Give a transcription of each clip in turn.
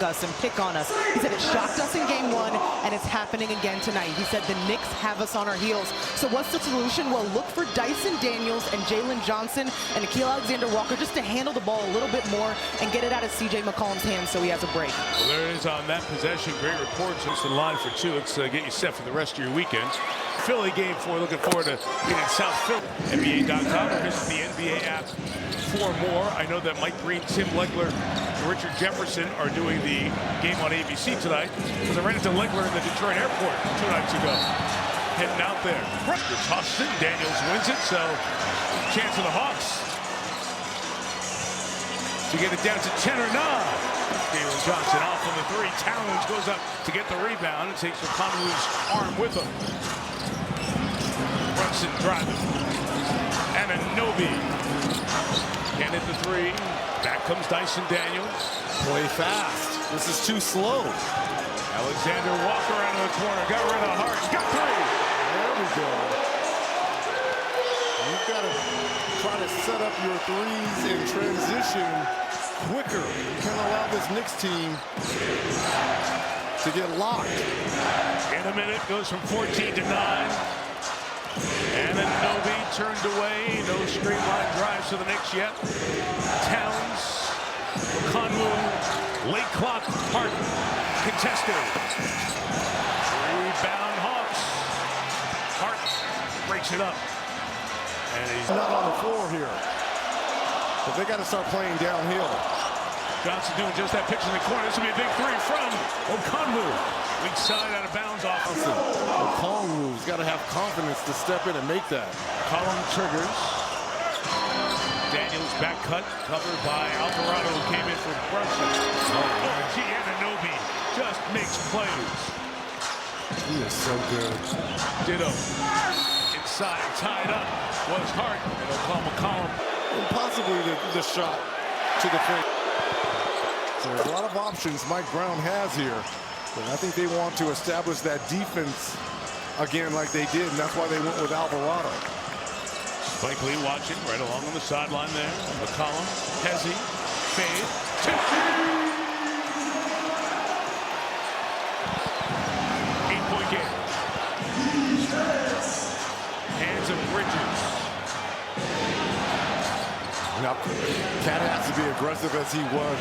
us and pick on us. He said it shocked us in game one and it's happening again tonight. He said the Knicks have us on our heels. So what's the solution? Well, look for Dyson Daniels and Jalen Johnson and Nickeil Alexander-Walker just to handle the ball a little bit more and get it out of CJ McCollum's hands so he has a break. Well, there it is on that possession. Great reports. It's the line for two. Let's get you set for the rest of your weekend. Philly game 4. Looking forward to being in South Philly. NBA.com or visit the NBA app for more. I know that Mike Green, Tim Legler, and Richard Jefferson are doing the game on ABC tonight because I ran into Legler in the Detroit airport 2 nights ago. Heading out there. It's Austin. Daniels wins it, so chance of the Hawks to get it down to 10 or 9. Jalen Johnson off on the 3. Towns goes up to get the rebound and takes McConnell's arm with him. Brunson driving. Anunoby can't hit the 3. Back comes Dyson Daniels. Play fast. This is too slow. Alexander Walker out of the corner. Got rid of Hart. Got 3. There we go. You've got to try to set up your threes in transition quicker. You can't allow this Knicks team to get locked. In a minute, goes from 14 to 9. Anunoby turned away. No straight line drives to the Knicks yet. Towns, Conwu, late clock, Hart contested. Rebound Hawks. Hart breaks it up. And he's not on the floor here. But they got to start playing downhill. Johnson doing just that. Pitch in the corner. This will be a big 3 from Conwu. Weak side out of bounds off. Conwu's got to have confidence to step in and make that. Column triggers. Daniels back cut, covered by Alvarado, who came in for Brunson. Anunoby just makes plays. He is so good. Ditto. Inside, tied up, was Hart. And they'll call McCollum. And possibly the shot to the face. So there's a lot of options Mike Brown has here. But I think they want to establish that defense again like they did, and that's why they went with Alvarado. Spike Lee watching right along on the sideline there. McCollum, Hezzy, fade, 2. 8-point game. Hands of Bridges. Now, Cat has to be aggressive as he was.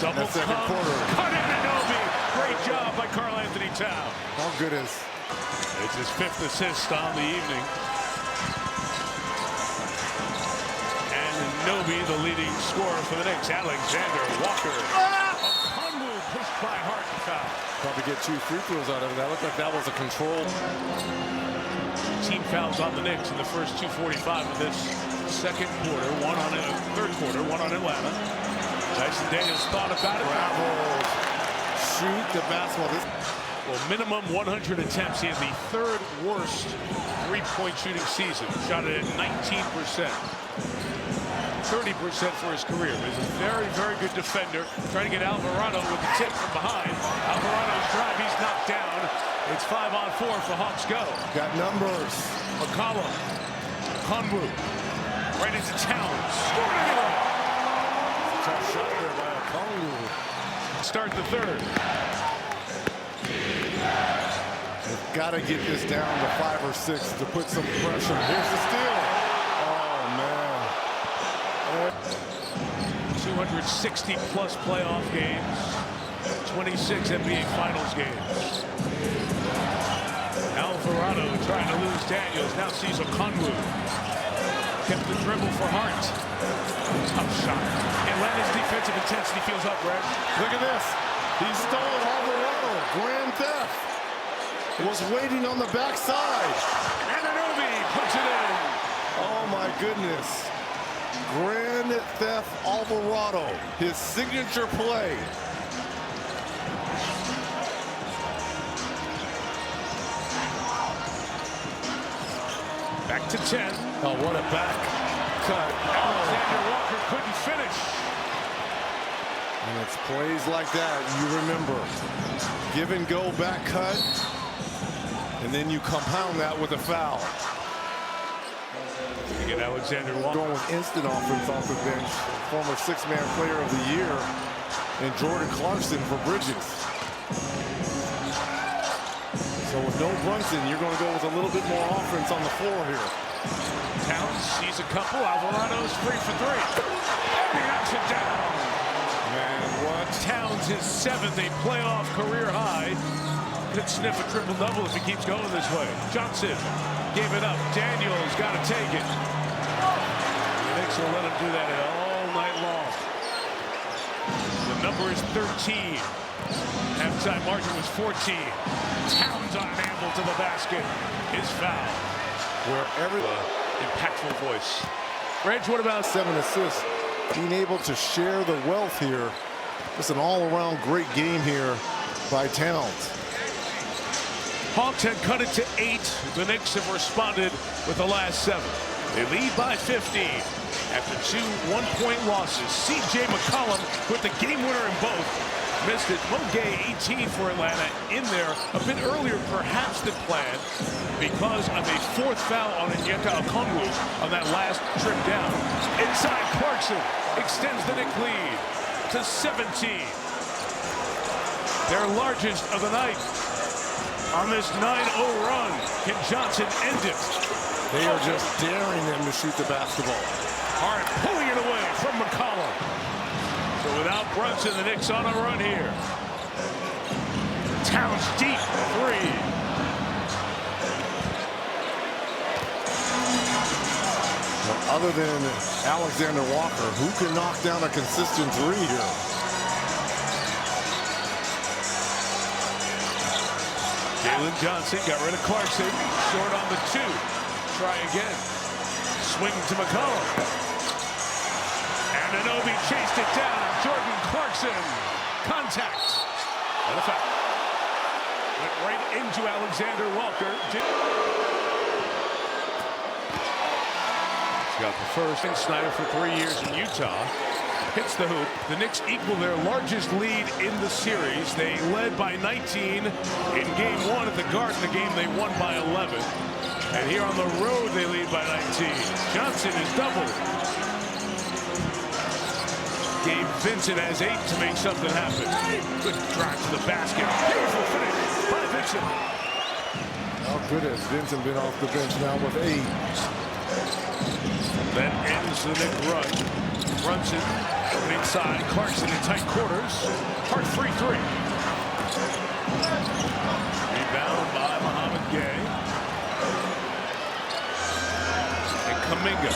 Double second quarter. Cut Anunoby. Great job by Karl Anthony Towns. How good is? It's his 5th assist on the evening. Anunoby, the leading scorer for the Knicks. Alexander Walker. Conwu pushed by Hart and foul. Probably get 2 free throws out of it. That looked like that was a control. Team fouls on the Knicks in the first 2:45 of this second quarter. 1 on third quarter, 1 on Atlanta. Dyson Daniels thought about it. Bravo. Shoot the basketball. Well, minimum 100 attempts. He had the 3rd worst 3-point shooting season. Shot it at 19%. 30% for his career. He's a very, very good defender. Trying to get Alvarado with the tip from behind. Alvarado's drive, he's knocked down. It's 5 on 4 for Hawks go. Got numbers. McCollum. Conwu. Right into Towns. Scored it. Tough shot there by Conwu. Start the 3rd. They've got to get this down to 5 or 6 to put some pressure. Here's the steal. Oh, man. 260-plus playoff games. 26 NBA Finals games. Alvarado trying to lose Daniels. Now sees Conwu. Kept the dribble for Hart. Tough shot. Atlanta's defensive intensity feels up, Greg. Look at this. He stole Alvarado. Grand theft. Was waiting on the backside. Anunoby puts it in. Oh, my goodness. Grand theft Alvarado. His signature play. Back to 10. Oh, what a back cut. Alexander Walker couldn't finish. And it's plays like that you remember. Give and go back cut. And then you compound that with a foul. You get Alexander Walker. Going with instant offense off the bench. Former 6-man player of the year. and Jordan Clarkson for Bridges. So with no Brunson, you're going to go with a little bit more offense on the floor here. Towns sees a couple. Alvarado's free for three. And he knocks it down. Man, what? Towns his 7th, a playoff career high. Could sniff a triple-double if he keeps going this way. Johnson gave it up. Daniels got to take it. The Knicks will let him do that all night long. The number is 13. Halftime margin was 14. Towns on an angle to the basket is fouled. Wherever Impactful voice. Reg, what about 7 assists? Being able to share the wealth here. Just an all-around great game here by Towns. Hawks had cut it to 8. The Knicks have responded with the last 7. They lead by 15 after 2 one-point losses. C.J. McCollum with the game winner in both. Missed it. Mo Gay, 18 for Atlanta, in there a bit earlier perhaps than planned because of a 4th foul on Onyeka Okongwu on that last trip down. Inside, Clarkson extends the Knicks lead to 17. Their largest of the night. On this 9-0 run, can Johnson end it? They are just daring them to shoot the basketball. Hart pulling it away from McCollum. So without Brunson, the Knicks on a run here. Towns deep, 3. Well, other than Alexander Walker, who can knock down a consistent 3 here? Jalen Johnson got rid of Clarkson. Short on the 2. Try again. Swing to McCollum. And Anunoby chased it down. Jordan Clarkson. Contact. And a foul. Went right into Alexander Walker. He's got the first. Snyder for 3 years in Utah. Hits the hoop. The Knicks equal their largest lead in the series. They led by 19 in game 1 at the Garden. The game they won by 11. And here on the road, they lead by 19. Johnson is doubled. Gabe Vincent has 8 to make something happen. Good drive to the basket. Beautiful finish by Vincent. How good has Vincent been off the bench now with 8? That ends the Knicks run. Brunson inside. Clarkson in tight quarters. Hart free 3. Rebound by Mohamed Gay. And Kuminga.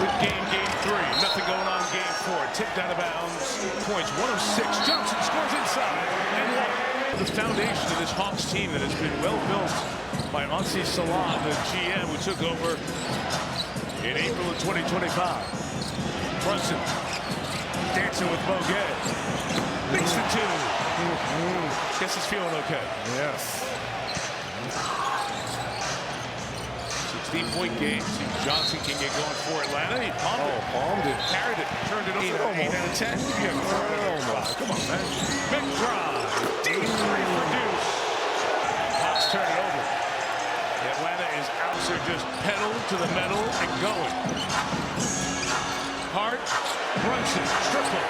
Good game, game 3. Nothing going on game 4. Tipped out of bounds. Points 106. Johnson scores inside and 1. The foundation of this Hawks team that has been well built by Ansi Salah, the GM, who took over in April of 2025. Brunson dancing with Mo Gay. Makes the 2. Guess he's feeling okay. Yes. 16-point game. See if Johnson can get going for Atlanta. He palmed it. Carried it. Turned it over. 8 out of 10. Come on, man. Big drive. Deep 3 for Deuce. Hawks turn it over. Atlanta is out. So just pedal to the metal and going. Hart, Brunson, triple.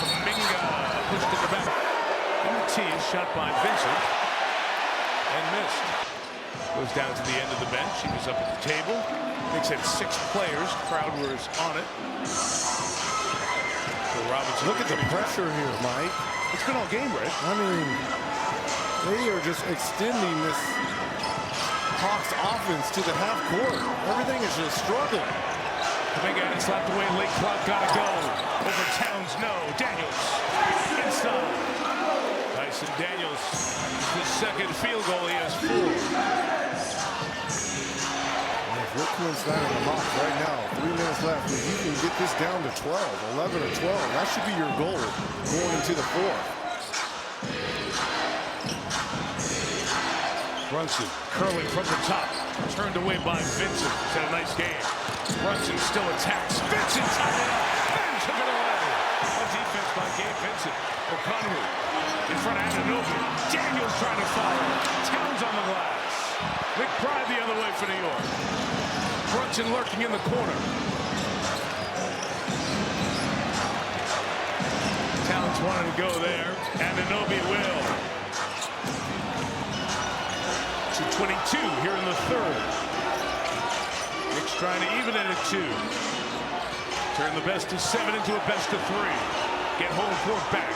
Kuminga pushed to the back. And the tee is shot by Vincent and missed. Goes down to the end of the bench. He was up at the table. Knicks had 6 players. Crowd was on it. So Robinson. Look at the pressure here, Mike. It's been all game, Red. I mean, they are just extending this Hawks offense to the half court. Everything is just struggling. Kuminga had it slapped away. Late clock, gotta go. Over Towns, no. Daniels inside. Dyson Daniels, his 2nd field goal. He has 4. And if you're Quinn Snyder and the Hawks right now, 3 minutes left, if you can get this down to 12, 11 or 12, that should be your goal going into the 4th. Brunson curling from the top, turned away by Vincent. He's had a nice game. Brunson still attacks. Vincent tied it up and took it away. A defense by Gabe Vincent. Okongwu in front of Anunoby. Daniels trying to follow. Towns on the glass. McBride the other way for New York. Brunson lurking in the corner. wanted to go there, and Anunoby will. 2:22 here in the third. Knicks trying to even it at 2. Turn the best of 7 into a best of 3. Get home court back.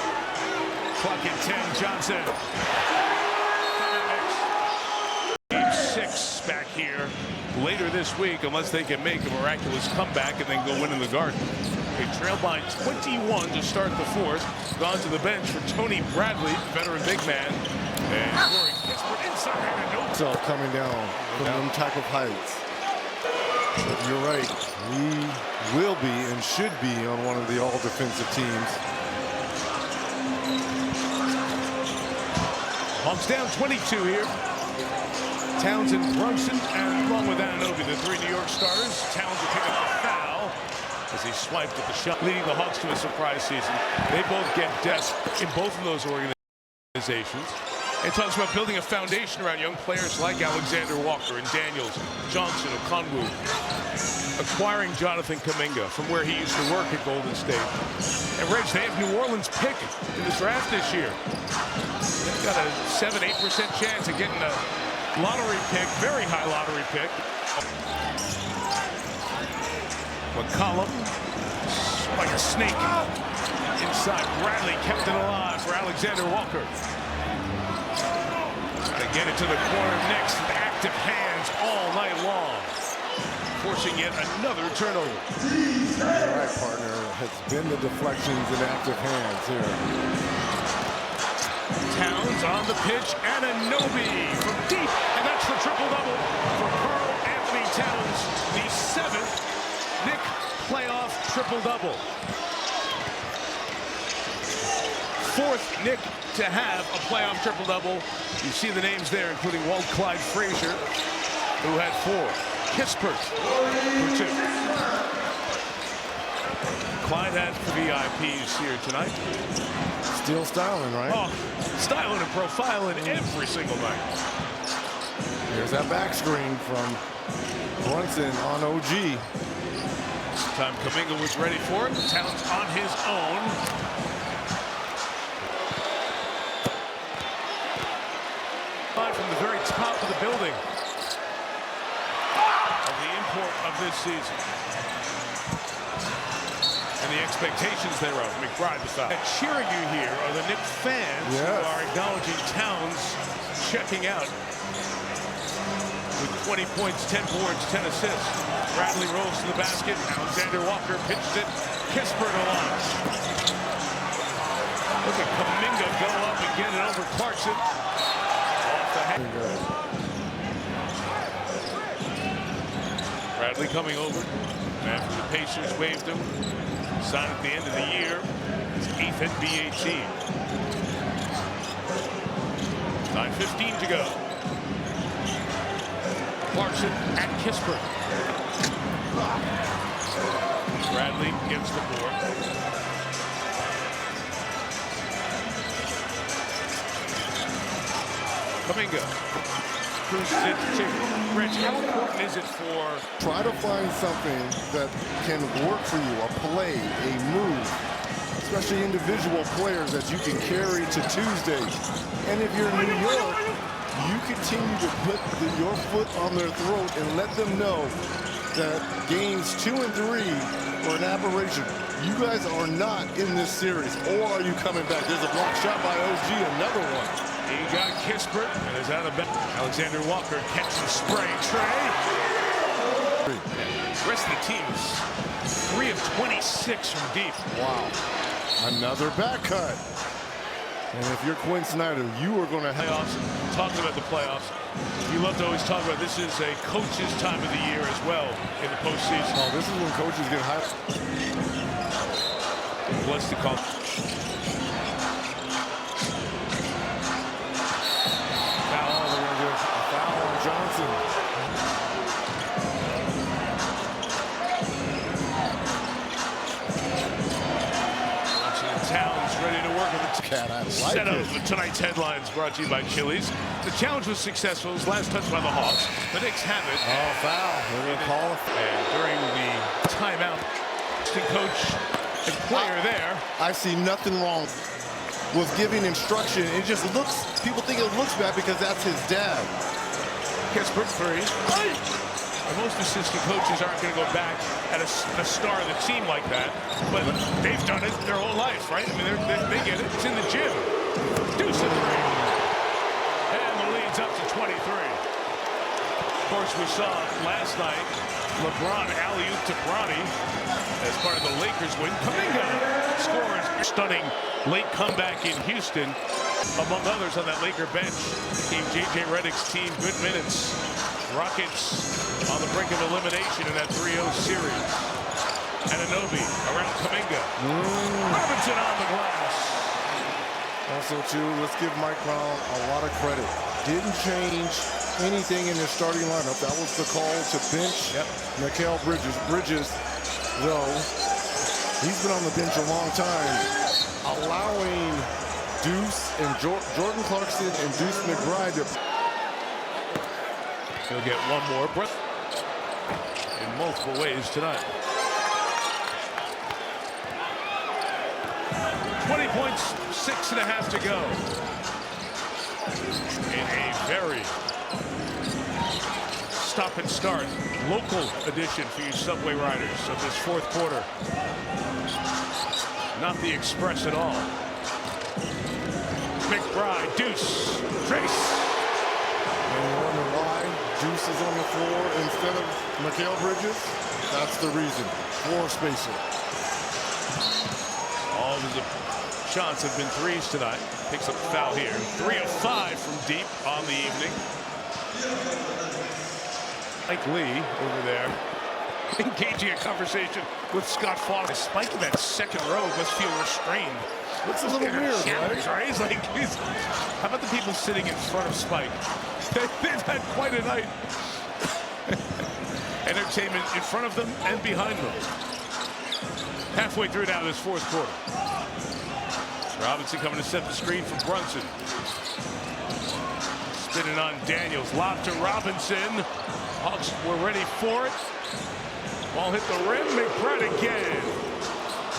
Clock at 10. Johnson. Game 6 back here later this week, unless they can make a miraculous comeback and then go win in the Garden. They trail by 21 to start the fourth. Gone to the bench for Tony Bradley, veteran big man. And Corey Kispert inside. So coming down from them type of heights. But you're right. We will be and should be on one of the all-defensive teams. Hawks down 22 here. Towns and Brunson, and along with Anunoby, the 3 New York starters. Towns will pick up the foul as he swiped at the shot, leading the Hawks to a surprise season. They both get depth in both of those organizations. It talks about building a foundation around young players like Alexander Walker and Daniels, Johnson, Okongwu. Acquiring Jonathan Kuminga from where he used to work at Golden State. And Reg, they have New Orleans pick in this draft this year. They've got a 7-8% chance of getting a lottery pick, very high lottery pick. McCollum, like a snake. Inside, Bradley kept it alive for Alexander Walker. They get it to the corner. Knicks with active hands all night long, forcing yet another turnover. All right, partner. It's been the deflections and active hands here. Towns on the pitch, and Anunoby from deep, and that's the triple-double for Karl Anthony Towns, the 7th Knick playoff triple-double. 4th Knick to have a playoff triple-double. You see the names there, including Walt Clyde Frazier, who had 4. Kispert for 2. Clyde had VIPs here tonight. Still styling, right? Oh, styling and profiling every single night. Here's that back screen from Brunson on OG. This time Kuminga was ready for it. Towns on his own. From the very top of the building of the import of this season. And the expectations thereof. McBride the foul. Cheering you here are the Knicks fans who are acknowledging Towns checking out with 20 points, 10 boards, 10 assists. Bradley rolls to the basket. Alexander Walker pitched it. Kispert alive. Look at Kuminga go up and get it over Clarkson. Bradley coming over after the Pacers waived him. Signed at the end of the year. His 8th NBA team. 9:15 to go. Clarkson and Kispert. Bradley gets the board. Kuminga cruises it to Rich. How important is it for? Try to find something that can work for you, a play, a move, especially individual players that you can carry to Tuesday. And if you're in New York, you continue to put your foot on their throat and let them know that games 2 and 3 were an aberration. You guys are not in this series, or are you coming back? There's a block shot by OG, another one. He got Kispert and is out of bed. Alexander Walker catches the spray. Trey. The rest of the team is 3 of 26 from deep. Wow. Another back cut. And if you're Quinn Snyder, you are going to have playoffs. Talking about the playoffs, you love to always talk about this is a coach's time of the year as well in the postseason. Oh, this is when coaches get high. Blessed to call. Johnson. Towns ready to work with the set of tonight's headlines brought to you by Chili's. The challenge was successful. It was last touched by the Hawks. The Knicks have it. Oh, foul. They're going to call it. And during the timeout, the coach player there. I see nothing wrong with giving instruction. It just looks, people think it looks bad because that's his dad. Pittsburgh three. And most assistant coaches aren't going to go back at a star of the team like that, but they've done it their whole life, right? I mean, they get it. It's in the gym. Deuce of three. And the lead's up to 23. Of course, we saw last night LeBron alley-oop to Bronny as part of the Lakers win. Kuminga scores. Stunning late comeback in Houston. Among others on that Laker bench came J.J. Redick's team. Good minutes. Rockets on the brink of elimination in that 3-0 series. Anunoby around Kuminga. Robinson on the glass. Also, too, let's give Mike Brown a lot of credit. Didn't change anything in the starting lineup. That was the call to bench Mikal Bridges. Bridges, though, he's been on the bench a long time, allowing Deuce and Jordan Clarkson and Deuce McBride to... He'll get one more breath in multiple ways tonight. 20 points, 6.5 to go. In a very stop and start local edition for you Subway riders of this fourth quarter. Not the express at all. McBride, Deuce, Trace. And you wonder why Deuce is on the floor instead of Mikal Bridges? That's the reason. Floor spacer. All of his shots have been threes tonight. Picks up a foul here. 3 of 5 from deep on the evening. Mike Lee over there engaging a conversation with Scott Foster. Spike in that second row must feel restrained. Looks a little weird, right? He's like, how about the people sitting in front of Spike? They've had quite a night. Entertainment in front of them and behind them. Halfway through now this fourth quarter. Robinson coming to set the screen for Brunson. Spinning on Daniels. Lob to Robinson. Hawks were ready for it. Ball hit the rim. McBride again.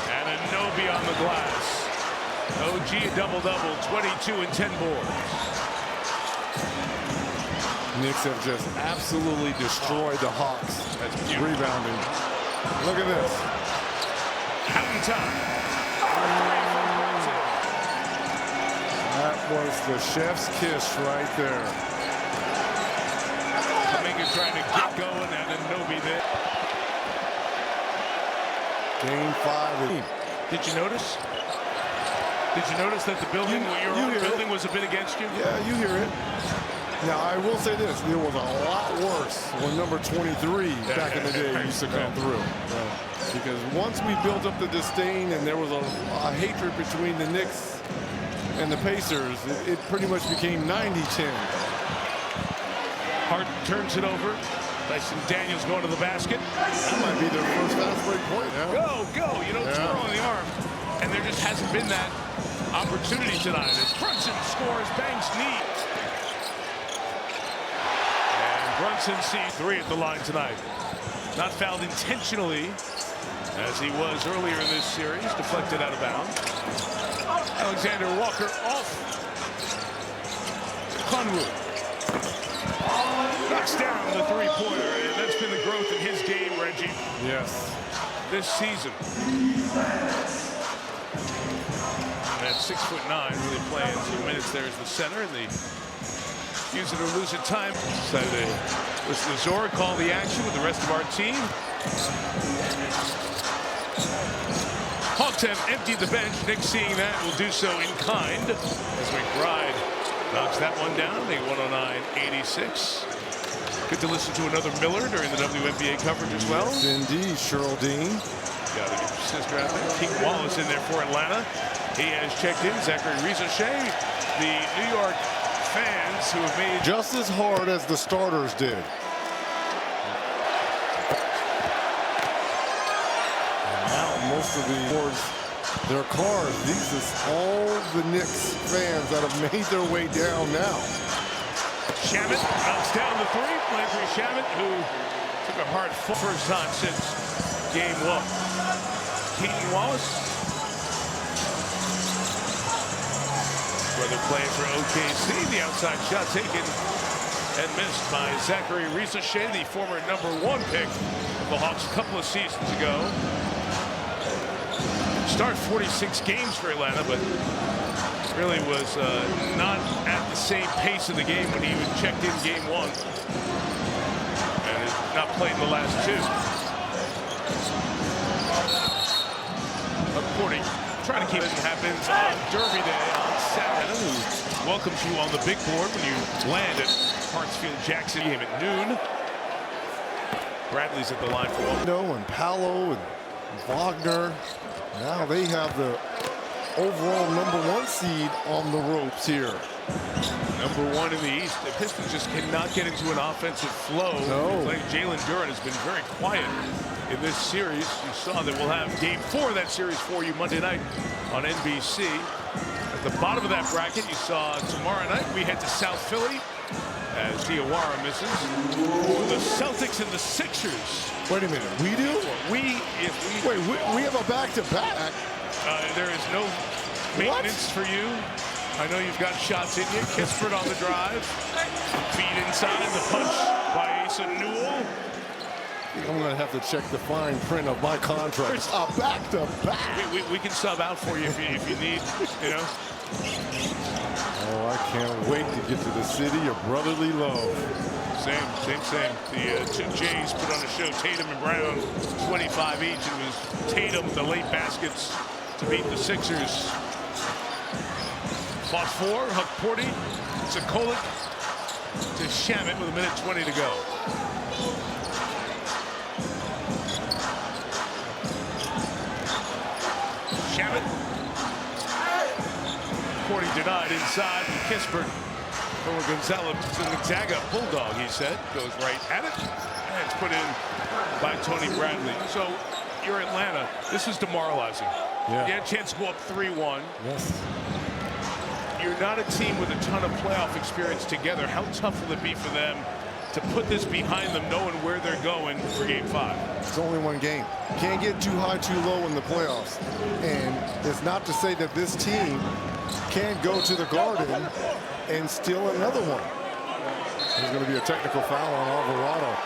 And Anunoby on the glass. OG a double-double. 22 and 10 boards. Knicks have just absolutely destroyed the Hawks. That's beautiful. Rebounding. Look at this. Counting time. That was the chef's kiss right there. Kuminga trying to get going, and Anunoby there. Game 5. Did you notice? Did you notice that the building, your own building, was a bit against you? Yeah, you hear it. Now, I will say this. It was a lot worse when number 23 back in the day used to come through. Because once we built up the disdain and there was a hatred between the Knicks and the Pacers, it pretty much became 90-10. Harden turns it over. Dyson Daniels going to the basket. That might be their first fast break point. Yeah. Go. You know, twirl on the arm. And there just hasn't been that opportunity tonight. As Brunson scores, bangs knee. And Brunson sees 3 at the line tonight. Not fouled intentionally, as he was earlier in this series. Deflected out of bounds. Alexander Walker off. Conwood knocks down the three-pointer, and that's been the growth in his game, Reggie. Yes. This season. And at 6'9", really playing 2 minutes there as the center, and the use it or lose it time. Decided to listen to Zora call the action with the rest of our team. Hawks have emptied the bench. Knicks seeing that will do so in kind as McBride knocks that one down. They 109-86. Good to listen to another Miller during the WNBA coverage as well. Yes, indeed, Cheryl Dean. Got to get your sister out there. King Wallace in there for Atlanta. He has checked in. Zachary Rizochet, the New York fans who have made Just as hard as the starters did. Most of the boards, their cars. These is all the Knicks fans that have made their way down now. Shamet knocks down the three. Landry Shamet, who took a hard fall first time since game 1. Keaton Wallace. Brother playing for OKC. The outside shot taken and missed by Zachary Risochet, the former #1 pick of the Hawks a couple of seasons ago. Started 46 games for Atlanta, but really was not at the same pace of the game when he even checked in game 1. And has not played in the last 2. According, trying to keep it happens on Derby Day on Saturday. Who welcomes you on the big board when you land at Hartsfield Jackson game at noon. Bradley's at the line for one. And Paolo and Wagner. Now they have the overall #1 seed on the ropes here. #1 in the East. The Pistons just cannot get into an offensive flow. No. Jalen Duren has been very quiet in this series. You saw that we'll have game 4 of that series for you Monday night on NBC. At the bottom of that bracket, you saw tomorrow night we head to South Philly as Diawara misses. The Celtics and the Sixers. Wait a minute, we do? Wait, we have a back-to-back. There is no maintenance for you. I know you've got shots in you. Kispert on the drive. Feed inside, the punch by Asa Newell. I'm going to have to check the fine print of my contract. A back-to-back. We can sub out for you if you need, you know. Oh, I can't wait to get to the city of brotherly love. Same. The two Jays put on a show, Tatum and Brown, 25 each. It was Tatum, the late baskets to beat the Sixers. Fought 4, Huck Porty, Sikolik to Shamet with 1:20 to go. Shamet. Porty denied inside from Kispert. Gonzaga Bulldog, he said, goes right at it. And it's put in by Tony Bradley. So you're Atlanta. This is demoralizing. Yeah. You had a chance to go up 3-1. Yes. You're not a team with a ton of playoff experience together. How tough will it be for them to put this behind them, knowing where they're going for game 5? It's only one game. Can't get too high, too low in the playoffs. And it's not to say that this team can't go to the Garden and steal another one. There's going to be a technical foul on Alvarado.